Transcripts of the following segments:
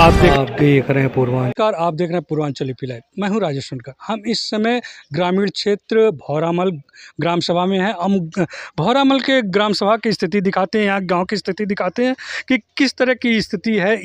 आप देख रहे हैं पूर्वांचल। आप देख रहे हैं पूर्वांचल ईपी लाइव। मैं हूं राजेश सोनकर। हम इस समय ग्रामीण क्षेत्र भौरामल ग्राम सभा में हैं। हम भौरामल के ग्राम सभा की स्थिति दिखाते हैं, यहाँ गांव की स्थिति दिखाते हैं कि किस तरह की स्थिति है।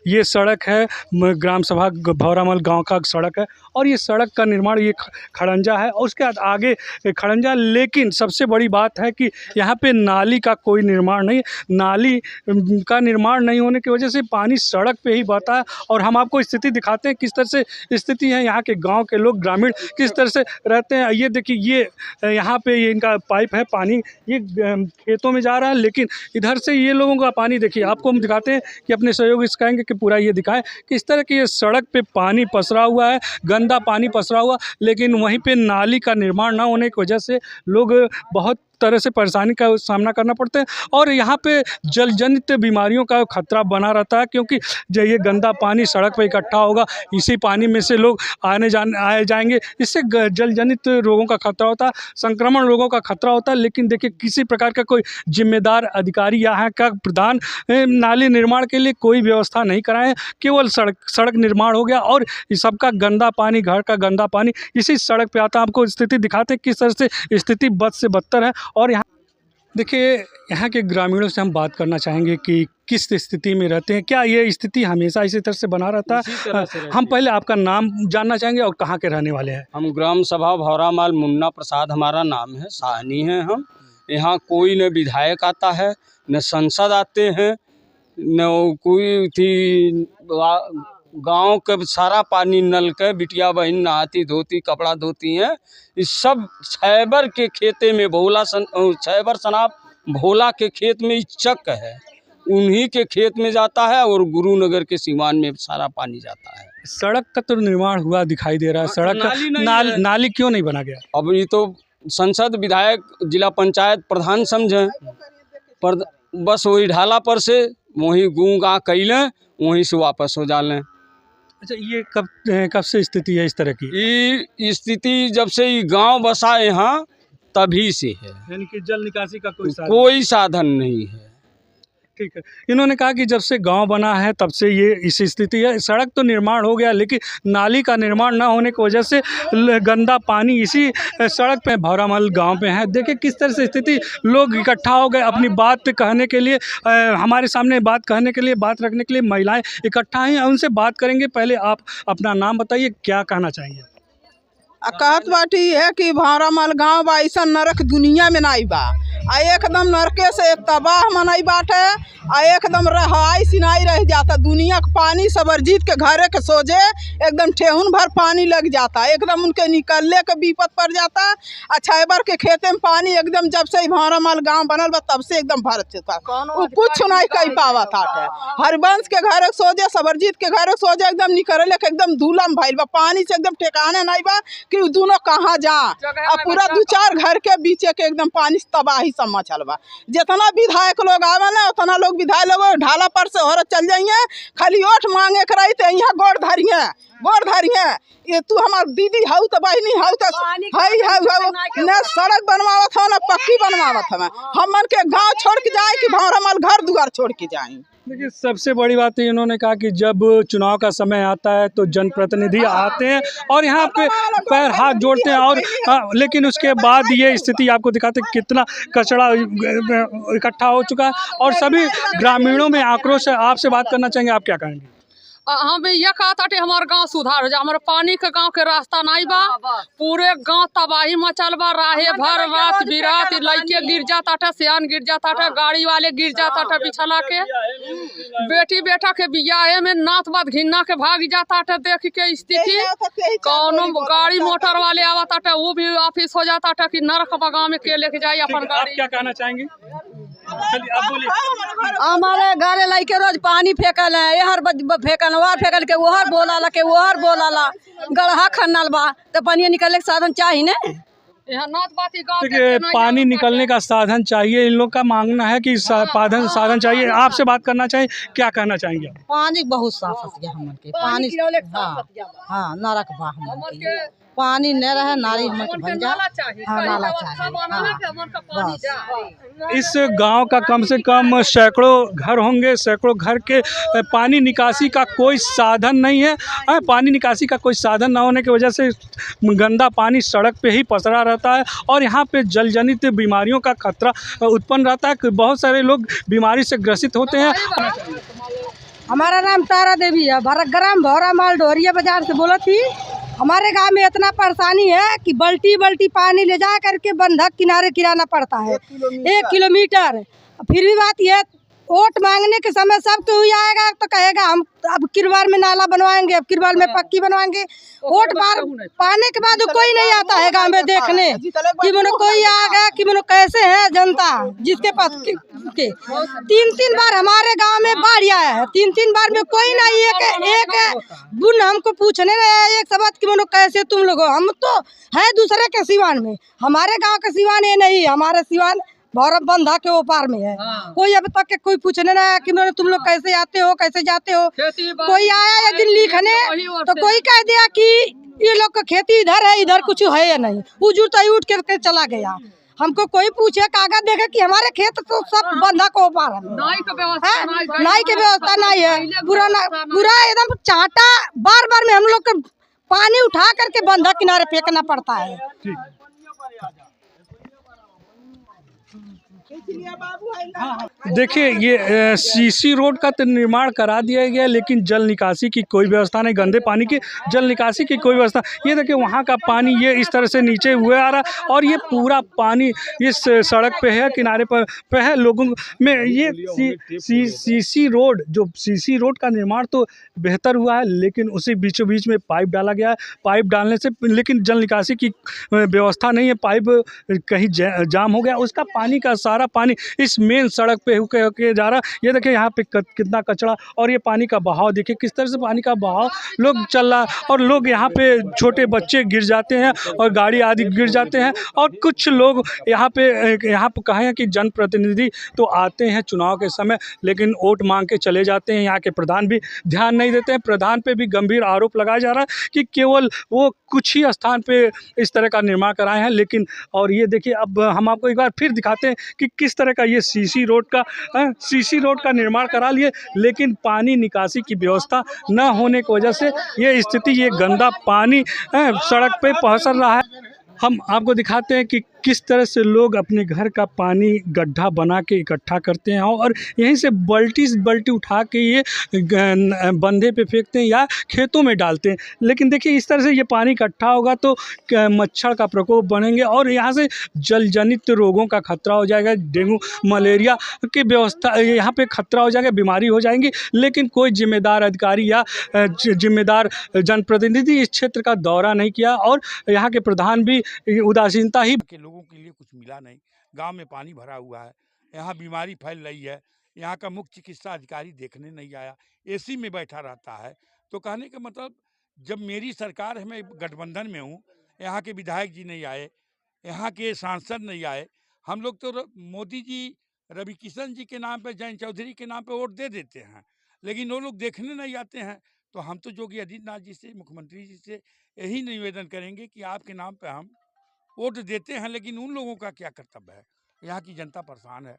ये सड़क है, ग्राम सभा भौरामल गांव का सड़क है और ये सड़क का निर्माण ये खड़ंजा है और उसके बाद आगे खड़ंजा। लेकिन सबसे बड़ी बात है कि यहाँ पे नाली का कोई निर्माण नहीं, नाली का निर्माण नहीं होने की वजह से पानी सड़क पे ही बहता है। और हम आपको स्थिति दिखाते हैं किस तरह से स्थिति है। यहाँ के गांव के लोग ग्रामीण किस तरह से रहते हैं। ये देखिए, ये यहाँ पे ये इनका पाइप है, पानी ये खेतों में जा रहा है, लेकिन इधर से ये लोगों का पानी देखिए। आपको हम दिखाते हैं कि अपने सहयोगी से कहेंगे कि पूरा ये दिखाएं किस तरह की ये सड़क पे पानी पसरा हुआ है, गंदा पानी पसरा हुआ, लेकिन वहीं पे नाली का निर्माण ना होने की वजह से लोग बहुत तरह से परेशानी का सामना करना पड़ता है। और यहाँ पे जलजनित बीमारियों का खतरा बना रहता है, क्योंकि जब ये गंदा पानी सड़क पे इकट्ठा होगा, इसी पानी में से लोग आए जाएंगे, इससे जलजनित रोगों का खतरा होता है, संक्रमण रोगों का खतरा होता है। लेकिन देखिए, किसी प्रकार का कोई जिम्मेदार अधिकारी यहाँ का प्रधान नाली निर्माण के लिए कोई व्यवस्था नहीं कराए। केवल सड़क निर्माण हो गया और सबका गंदा पानी, घर का गंदा पानी इसी सड़क पे आता है। आपको स्थिति दिखाते हैं किस तरह से स्थिति बद से बदतर है। और यहाँ देखिए, यहाँ के ग्रामीणों से हम बात करना चाहेंगे कि किस स्थिति में रहते हैं, क्या ये स्थिति हमेशा इसी तरह से बना रहता है। हम पहले आपका नाम जानना चाहेंगे और कहाँ के रहने वाले हैं। हम ग्राम सभा भौरामल मुन्ना प्रसाद हमारा नाम है, साहनी हैं हम। यहाँ कोई न विधायक आता है, न सांसद आते हैं, न कोई थी। गांव के सारा पानी नल के बिटिया बहन नहाती धोती कपड़ा धोती हैं। इस सब छैबर के खेते में छैबर सनाब भोला के खेत में चक है, उन्हीं के खेत में जाता है और गुरुनगर के सीमान में सारा पानी जाता है। सड़क का तो निर्माण हुआ दिखाई दे रहा है, सड़क नाली क्यों नहीं बना गया? अब ये तो संसद, विधायक, जिला पंचायत प्रधान समझें, पर बस वही ढाला पर से वहीं गूंगा कैलें, वहीं से वापस हो जालें। अच्छा, ये कब से स्थिति है इस तरह की? ये स्थिति जब से ये गांव बसा यहाँ तभी से है, यानी कि जल निकासी का कोई साधन नहीं है। ठीक है। इन्होंने कहा कि जब से गांव बना है तब से ये इस स्थिति है। सड़क तो निर्माण हो गया, लेकिन नाली का निर्माण ना होने की वजह से गंदा पानी इसी सड़क पे भौरामल गांव पे है। देखिए किस तरह से स्थिति, लोग इकट्ठा हो गए अपनी बात कहने के लिए, हमारे सामने बात कहने के लिए, बात रखने के लिए महिलाएं इकट्ठा हैं। उनसे बात करेंगे। पहले आप अपना नाम बताइए, क्या कहना चाहेंगे? कहत बाटी है कि भौरामल गाँव बा ऐसा नरक दुनिया में नहीं बा। एकदम नरके से एक तबाह मनाई बाटे, एकदम रहाई सिनाई रह जाता। दुनिया का पानी सबरजीत के घरे के सोझे एकदम ठेहुन भर पानी लग जाता, एकदम उनके निकलने के विपत पड़ जाता। छैबर के खेते में पानी एकदम जब से भौरामल गाँव बनल बा तब से एकदम भर चुका, कुछ नहीं कह पावा था। हरिवंश के घरे सोझे, सबरजीत के घरे सोझे एकदम निकलने के एकदम धूलम भइल बा, पानी से एकदम ठिकाने नहीं बा कि दोनों कहाँ जा। अब पूरा 2-4 घर के बीचे के एकदम पानी तबाही सब मचल बा। जितना विधायक लोग आवे ना उतना लोग विधायक लोग ढाला पर से हो चल जाइए, खाली वोट मांगे कराई तो यहाँ गोड़ धरिए। ये तू हमार दीदी हाउ तो बहनी हाउ तो न सड़क बनवावत हो न पक्की बनवावत हमें। हमन के गांव छोड़ के जाए कि भौरामल घर दुआर छोड़ के जाए। देखिए, सबसे बड़ी बात है, इन्होंने कहा कि जब चुनाव का समय आता है तो जनप्रतिनिधि आते हैं और यहाँ पे पैर हाथ जोड़ते हैं, और लेकिन उसके बाद ये स्थिति आपको दिखाते हैं कितना कचरा इकट्ठा हो चुका है। और सभी ग्रामीणों में आक्रोश है। आपसे बात करना चाहेंगे, आप क्या कहेंगे? हम ये कहता थे हमारे गांव सुधार हो जाए, हमारे पानी के गांव के रास्ता नहीं बा, पूरे गांव तबाही मचल बा। राहे भर रात बिरात लड़के गिर जाता था, सियान गिर जाता था, गाड़ी वाले गिर जाता था बिछला के, बेटी बेटा के बियाहे में नात बात घिन्ना के भाग जाता था। देख के स्थिति, कौनो गाड़ी मोटर वाले आवता था वो भी ऑफिस हो जाता था कि नरक गाँव में के लेके जाए अपन गाड़ी। क्या कहना चाहेंगे? हमारे घरे लइके रोज पानी फेंकल है, यहर फेंकल वहर फेंकल के वहर बोलाला गढ़ा खन्नल बा तो पानी निकलने का साधन चाहिए ना। देखिए, पानी निकलने का साधन चाहिए। इन लोग का मांगना है कि साधन चाहिए। आपसे बात करना चाहिए, क्या कहना चाहेंगे? पानी बहुत साफ गया हमन के पानी, हाँ नरक बा हमन के। पानी न रहे नारी हमन के भंजा नाला चाहिए हाँ, कहीं नाला व्यवस्था चाहिए, बनाना हाँ। कि हमन का पानी जाए। इस गांव का कम से कम सैकड़ों घर होंगे, सैकड़ों घर के पानी निकासी का कोई साधन नहीं है। पानी निकासी का कोई साधन ना होने की वजह से गंदा पानी सड़क पे ही पसरा रहता है और यहाँ पे जल जनित बीमारियों का खतरा उत्पन्न रहता है। बहुत सारे लोग बीमारी से ग्रसित होते हैं। हमारा नाम तारा देवी है, ग्राम भौरा माल डोरिया बाजार से बोला थी। हमारे गांव में इतना परेशानी है कि बल्टी बल्टी पानी ले जा करके बंधक किनारे गिराना पड़ता है 1 किलोमीटर। फिर भी बात यह वोट मांगने के समय सब तो ही आएगा तो कहेगा हम अब किरवार में नाला बनवाएंगे, अब किरवार में पक्की बनवाएंगे। वोट बार पाने के बाद कोई नहीं आता है गांव में देखने कि मनो कोई आ गया कि मनो कैसे है जनता जिसके पास के 3 बार हमारे गांव में बाढ़ आया है, 3 बार में कोई नहीं एक बुन हमको पूछने नहीं आया एक शब्द कि मनो कैसे तुम लोग हो। हम तो है दूसरे के सिवान में, हमारे गाँव के सिवान ये नहीं, हमारे सिवान भौरव बंधा के ओपार में है। कोई अब तक के कोई पूछने ना आया कि तुम लोग कैसे आते हो कैसे जाते हो। कोई आया या दिन लिखने तो कोई कह दिया कि ये लोग का खेती इधर है, इधर कुछ है या नहीं, उठ के चला गया। हमको कोई पूछे कागज देखे कि हमारे खेत तो सब बंधा को ओपार है, नाई के व्यवस्था नहीं है। पूरा एकदम चाटा बार बार में हम लोग को पानी उठा करके बंधा किनारे फेंकना पड़ता है। देखिए ये सीसी रोड का तो निर्माण करा दिया गया लेकिन जल निकासी की कोई व्यवस्था नहीं, गंदे पानी की जल निकासी की कोई व्यवस्था। ये देखिए वहाँ का पानी ये इस तरह से नीचे हुए आ रहा और ये पूरा पानी इस सड़क पे है, किनारे पर है। लोगों में ये सीसी रोड जो सीसी रोड का निर्माण तो बेहतर हुआ है लेकिन उसी बीचों बीच में पाइप डाला गया है। पाइप डालने से लेकिन जल निकासी की व्यवस्था नहीं है, पाइप कहीं जाम हो गया, उसका पानी का सारा पानी इस मेन सड़क पे होके जा रहा। ये देखिए यहाँ पे कितना कचरा और ये पानी का बहाव देखिए किस तरह से पानी का बहाव लोग चल रहा और लोग यहाँ पे छोटे बच्चे गिर जाते हैं और गाड़ी आदि गिर जाते हैं। और कुछ लोग यहाँ पे कहे हैं कि जनप्रतिनिधि तो आते हैं चुनाव के समय लेकिन वोट मांग के चले जाते हैं। यहाँ के प्रधान भी ध्यान नहीं देते हैं, प्रधान पे भी गंभीर आरोप लगाया जा रहा है कि केवल वो कुछ ही स्थान पे इस तरह का निर्माण कराए हैं। लेकिन और ये देखिए अब हम आपको एक बार फिर दिखाते हैं कि किस तरह का ये सीसी रोड का निर्माण करा लिए लेकिन पानी निकासी की व्यवस्था न होने की वजह से ये स्थिति, ये गंदा पानी सड़क पे पसर रहा है। हम आपको दिखाते हैं कि किस तरह से लोग अपने घर का पानी गड्ढा बना के इकट्ठा करते हैं और यहीं से बल्टी उठा के ये बंधे पे फेंकते हैं या खेतों में डालते हैं। लेकिन देखिए इस तरह से ये पानी इकट्ठा होगा तो मच्छर का प्रकोप बढ़ेंगे और यहाँ से जल जनित रोगों का खतरा हो जाएगा, डेंगू मलेरिया की व्यवस्था यहाँ पे खतरा हो जाएगा, बीमारी हो जाएंगी। लेकिन कोई जिम्मेदार अधिकारी या जिम्मेदार जनप्रतिनिधि इस क्षेत्र का दौरा नहीं किया और यहाँ के प्रधान भी उदासीनता ही के लोगों के लिए कुछ मिला नहीं। गांव में पानी भरा हुआ है, यहाँ बीमारी फैल रही है, यहाँ का मुख्य चिकित्सा अधिकारी देखने नहीं आया, एसी में बैठा रहता है। तो कहने का मतलब जब मेरी सरकार है, मैं गठबंधन में हूँ, यहाँ के विधायक जी नहीं आए, यहाँ के सांसद नहीं आए। हम लोग तो मोदी जी रवि किशन जी के नाम पे, जयंत चौधरी के नाम पे वोट दे देते हैं लेकिन वो लोग देखने नहीं आते हैं। तो हम तो योगी आदित्यनाथ जी से, मुख्यमंत्री जी से यही निवेदन करेंगे कि आपके नाम पे हम वोट देते हैं लेकिन उन लोगों का क्या कर्तव्य है। यहाँ की जनता परेशान है।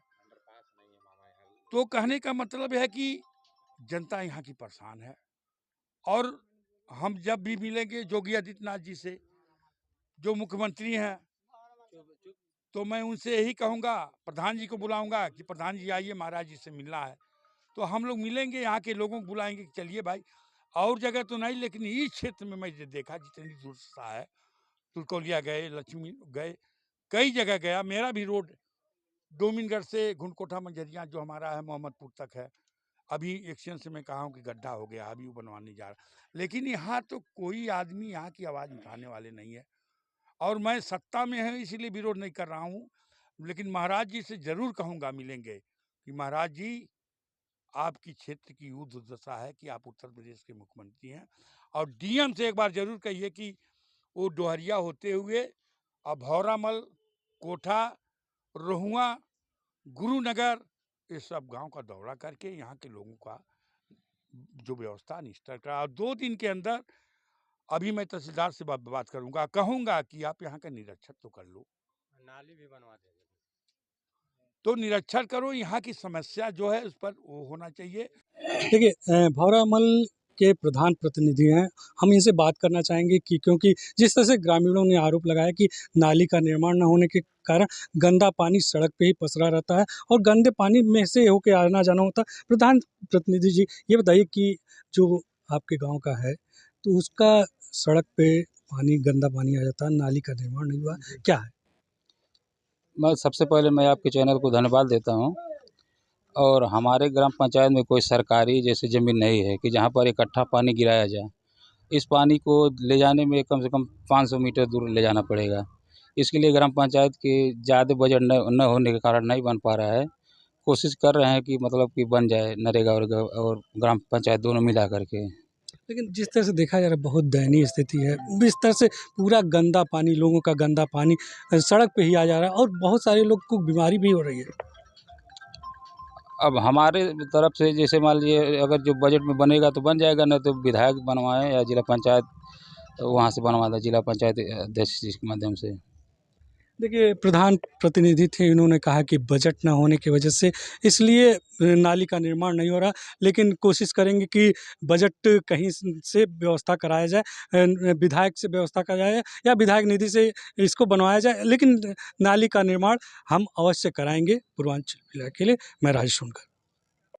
तो कहने का मतलब है कि जनता यहाँ की परेशान है और हम जब भी मिलेंगे योगी आदित्यनाथ जी से, जो मुख्यमंत्री हैं, तो मैं उनसे यही कहूँगा, प्रधान जी को बुलाऊंगा कि प्रधान जी आइए, महाराज जी से मिलना है। तो हम लोग मिलेंगे, यहाँ के लोगों को बुलाएंगे कि चलिए भाई, और जगह तो नहीं लेकिन इस क्षेत्र में मैं देखा जितनी दुर्दशा है, तुलकौलिया गए, लक्ष्मी गए, कई जगह गया। मेरा भी रोड डोमिनगढ़ से घुंडकोटा मंझरिया जो हमारा है मोहम्मदपुर तक है, अभी एक्शन से मैं कहा हूँ कि गड्ढा हो गया, अभी वो बनवाने जा रहा। लेकिन यहाँ तो कोई आदमी यहाँ की आवाज़ उठाने वाले नहीं है और मैं सत्ता में है इसीलिए विरोध नहीं कर रहा हूँ। लेकिन महाराज जी से ज़रूर कहूँगा, मिलेंगे, कि महाराज जी आपकी क्षेत्र की युद्ध दुर्दशा है कि आप उत्तर प्रदेश के मुख्यमंत्री हैं और डीएम से एक बार जरूर कहिए कि वो डोहरिया होते हुए अब भौरामल, कोठा, रोहुआ, गुरुनगर, ये सब गांव का दौरा करके यहाँ के लोगों का जो व्यवस्था निश्चित करा और 2 दिन के अंदर अभी मैं तहसीलदार से बात करूंगा, कहूंगा कि आप यहाँ का निरीक्षण तो कर लो, नाली भी बनवा देंगे। तो निरीक्षण करो, यहाँ की समस्या जो है उस पर वो होना चाहिए। देखिए भौरामल के प्रधान प्रतिनिधि हैं, हम इनसे बात करना चाहेंगे कि क्योंकि जिस तरह से ग्रामीणों ने आरोप लगाया कि नाली का निर्माण न होने के कारण गंदा पानी सड़क पे ही पसरा रहता है और गंदे पानी में से होके आना जाना होता है। प्रधान प्रतिनिधि जी, ये बताइए कि जो आपके गांव का है तो उसका सड़क पे पानी, गंदा पानी आ जाता है, नाली का निर्माण नहीं हुआ, क्या है? मैं सबसे पहले मैं आपके चैनल को धन्यवाद देता हूं। और हमारे ग्राम पंचायत में कोई सरकारी जैसी ज़मीन नहीं है कि जहां पर इकट्ठा पानी गिराया जाए। इस पानी को ले जाने में कम से कम 500 मीटर दूर ले जाना पड़ेगा। इसके लिए ग्राम पंचायत के ज़्यादा बजट न होने के कारण नहीं बन पा रहा है। कोशिश कर रहे हैं कि मतलब कि बन जाए, नरेगा और ग्राम पंचायत दोनों मिला करके। लेकिन जिस तरह से देखा जा रहा है बहुत दयनीय स्थिति है, इस तरह से पूरा गंदा पानी, लोगों का गंदा पानी सड़क पे ही आ जा रहा है और बहुत सारे लोग को बीमारी भी हो रही है। अब हमारे तरफ से जैसे मान लीजिए अगर जो बजट में बनेगा तो बन जाएगा, नहीं तो विधायक बनवाएं या जिला पंचायत वहाँ से बनवा दें, जिला पंचायत अध्यक्ष जी के माध्यम से। देखिए प्रधान प्रतिनिधि थे, इन्होंने कहा कि बजट ना होने की वजह से इसलिए नाली का निर्माण नहीं हो रहा, लेकिन कोशिश करेंगे कि बजट कहीं से व्यवस्था कराया जाए, विधायक से व्यवस्था कराया जाए या विधायक निधि से इसको बनवाया जाए, लेकिन नाली का निर्माण हम अवश्य कराएंगे। पूर्वांचल जिला के लिए मैं राजेश सोनकर।